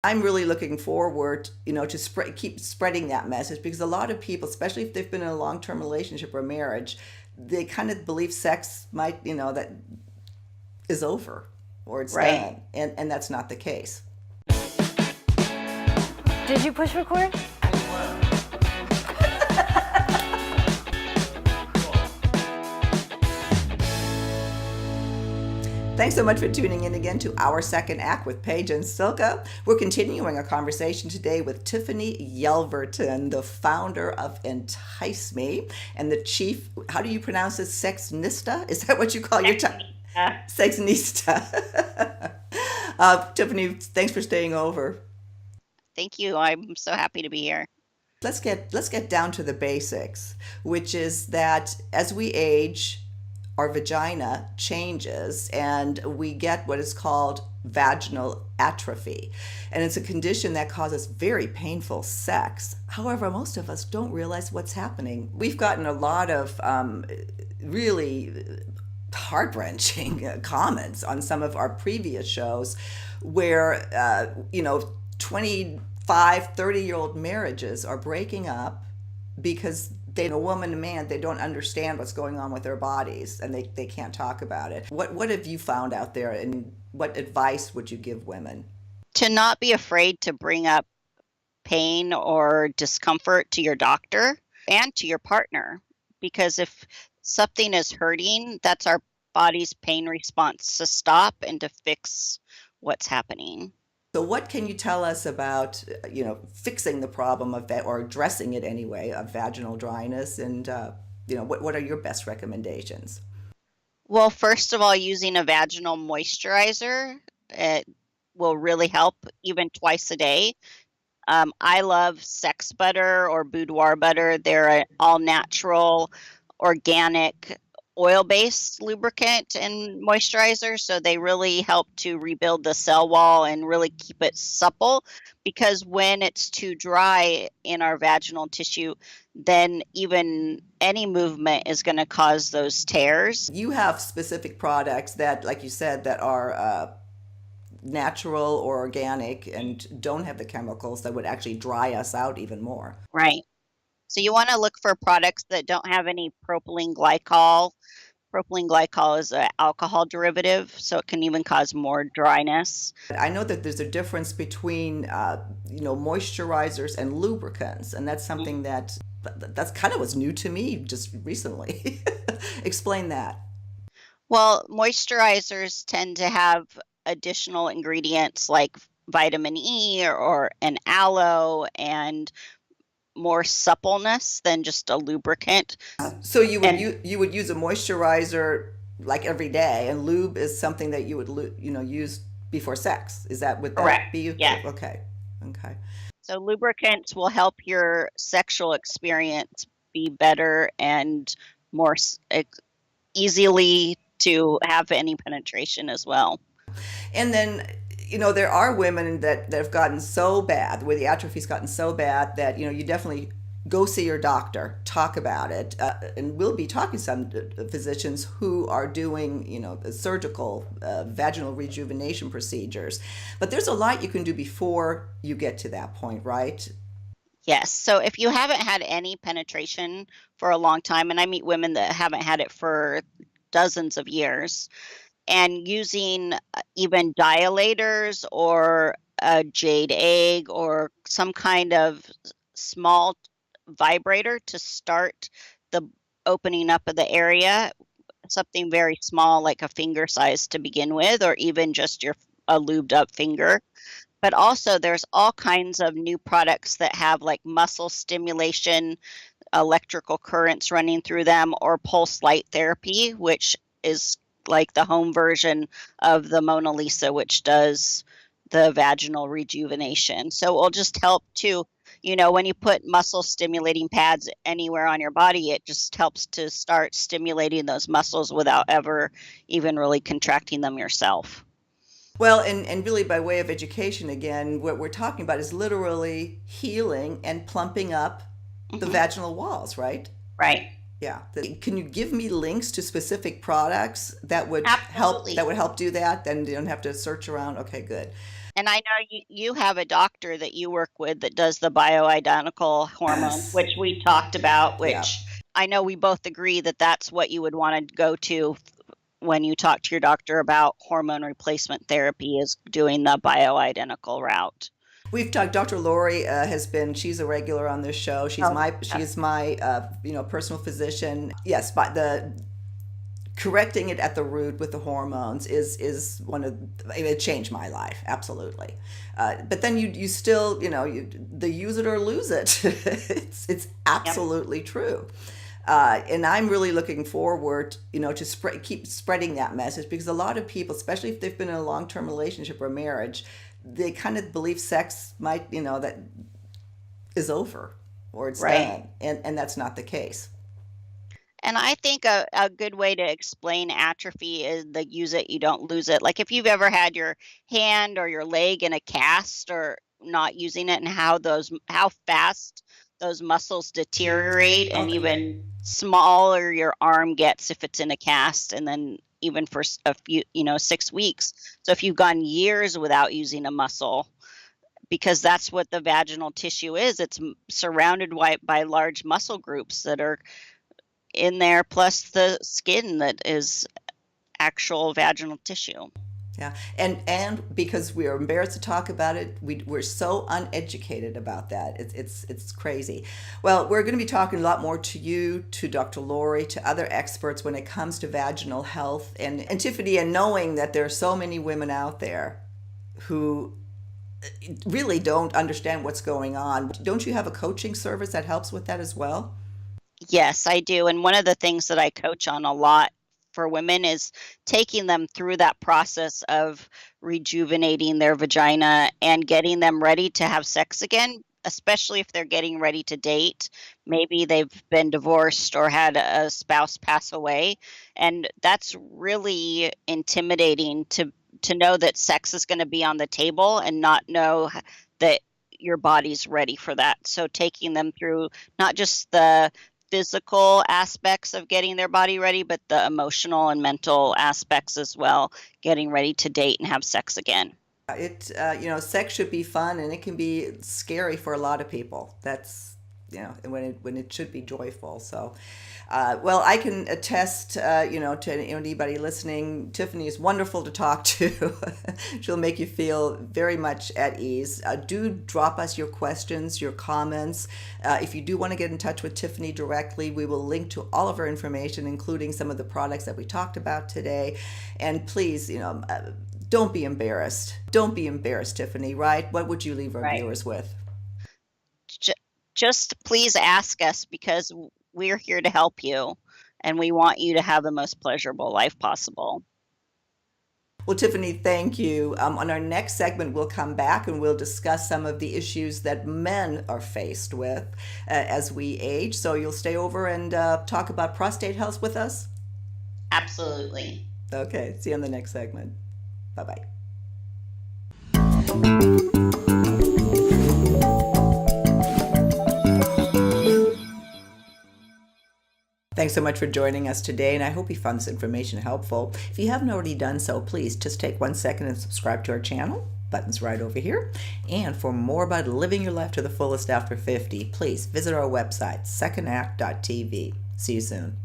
I'm really looking forward, to keep spreading that message because a lot of people, especially if they've been in a long-term relationship or marriage, they kind of believe sex might, that is over or it's Right. done, and that's not the case. Did you push record? Thanks so much for tuning in again to our second act with Paige and Silka. We're continuing our conversation today with Tiffany Yelverton, the founder of Entice Me and the chief, how do you pronounce this, sexnista? Is that what you call your time? Yeah. Sexnista. Tiffany, thanks for staying over. Thank you. I'm so happy to be here. Let's get down to the basics, which is that as we age, our vagina changes and we get what is called vaginal atrophy. And it's a condition that causes very painful sex. However, most of us don't realize what's happening. We've gotten a lot of really heart-wrenching comments on some of our previous shows where 25, 30-year-old marriages are breaking up because a woman and man, they don't understand what's going on with their bodies and they can't talk about it. What have you found out there, and what advice would you give women? To not be afraid to bring up pain or discomfort to your doctor and to your partner, because if something is hurting, that's our body's pain response to stop and to fix what's happening. So what can you tell us about, fixing the problem of that, or addressing it anyway, of vaginal dryness, and what are your best recommendations? Well, first of all, using a vaginal moisturizer, it will really help even twice a day. I love Sex Butter or Boudoir Butter. They're an all natural, organic, oil based lubricant and moisturizer. So they really help to rebuild the cell wall and really keep it supple. Because when it's too dry in our vaginal tissue, then even any movement is going to cause those tears. You have specific products that, like you said, that are natural or organic and don't have the chemicals that would actually dry us out even more. Right. So you want to look for products that don't have any propylene glycol. Propylene glycol is an alcohol derivative, so it can even cause more dryness. I know that there's a difference between, moisturizers and lubricants, and that's something that's kind of was new to me just recently. Explain that. Well, moisturizers tend to have additional ingredients like vitamin E or an aloe and more suppleness than just a lubricant. So you would And you would use a moisturizer like every day, and lube is something that you would use before sex. Is that would that correct. be Yeah. okay? Okay. So lubricants will help your sexual experience be better and more easily to have any penetration as well. And then, there are women that have gotten so bad, where the atrophy's gotten so bad that, you definitely go see your doctor, talk about it. And we'll be talking to some physicians who are doing, the surgical vaginal rejuvenation procedures. But there's a lot you can do before you get to that point, right? Yes. So if you haven't had any penetration for a long time, and I meet women that haven't had it for dozens of years, and using even dilators or a jade egg or some kind of small vibrator to start the opening up of the area, something very small like a finger size to begin with, or even just your a lubed up finger. But also there's all kinds of new products that have like muscle stimulation, electrical currents running through them, or pulse light therapy, which is like the home version of the Mona Lisa, which does the vaginal rejuvenation. So it will just help to, when you put muscle stimulating pads anywhere on your body, it just helps to start stimulating those muscles without ever even really contracting them yourself. Well, and really by way of education again, what we're talking about is literally healing and plumping up the Hmm. vaginal walls, right? Right. Yeah. Can you give me links to specific products that would help Absolutely. do that? Then you don't have to search around. Okay, good. And I know you have a doctor that you work with that does the bioidentical hormone, Yes. which we talked about, Yeah. which I know we both agree that that's what you would want to go to when you talk to your doctor about hormone replacement therapy, is doing the bioidentical route. We've talked. Dr. Lori has been. She's a regular on this show. She's Oh, my. She's my. Personal physician. Yes, but the correcting it at the root with the hormones is one of. I mean, it changed my life absolutely. But then you still the use it or lose it. It's yep, absolutely true. And I'm really looking forward, to keep spreading that message, because a lot of people, especially if they've been in a long-term relationship or marriage, they kind of believe sex might, that is over or it's right. done, and that's not the case. And I think a good way to explain atrophy is the use it, you don't lose it. Like if you've ever had your hand or your leg in a cast or not using it, and how fast those muscles deteriorate, Oh, and even smaller your arm gets if it's in a cast, and then even for a few, 6 weeks. So if you've gone years without using a muscle, because that's what the vaginal tissue is, it's surrounded by large muscle groups that are in there, plus the skin that is actual vaginal tissue. yeah, and because we are embarrassed to talk about it, we're so uneducated about that. It's crazy. Well, we're going to be talking a lot more to you, to Dr. Lori, to other experts when it comes to vaginal health, and Tiffany, and knowing that there are so many women out there who really don't understand what's going on. Don't you have a coaching service that helps with that as well? Yes, I do. And one of the things that I coach on a lot for women is taking them through that process of rejuvenating their vagina and getting them ready to have sex again, especially if they're getting ready to date. Maybe they've been divorced or had a spouse pass away. And that's really intimidating to know that sex is going to be on the table and not know that your body's ready for that. So taking them through not just the physical aspects of getting their body ready, but the emotional and mental aspects as well, getting ready to date and have sex again. Sex should be fun, and it can be scary for a lot of people. That's when it should be joyful. So, well, I can attest, to anybody listening. Tiffany is wonderful to talk to. She'll make you feel very much at ease. Do drop us your questions, your comments. If you do want to get in touch with Tiffany directly, we will link to all of her information, including some of the products that we talked about today. And please, don't be embarrassed. Don't be embarrassed, Tiffany, right? What would you leave our Right. viewers with? J- just please ask us, because we're here to help you and we want you to have the most pleasurable life possible. Well, Tiffany, thank you. On our next segment, we'll come back and we'll discuss some of the issues that men are faced with as we age. So you'll stay over and talk about prostate health with us? Absolutely. Okay, see you on the next segment. Bye bye. Thanks so much for joining us today, and I hope you found this information helpful. If you haven't already done so, please just take 1 second and subscribe to our channel. Button's right over here. And for more about living your life to the fullest after 50, please visit our website, secondact.tv. See you soon.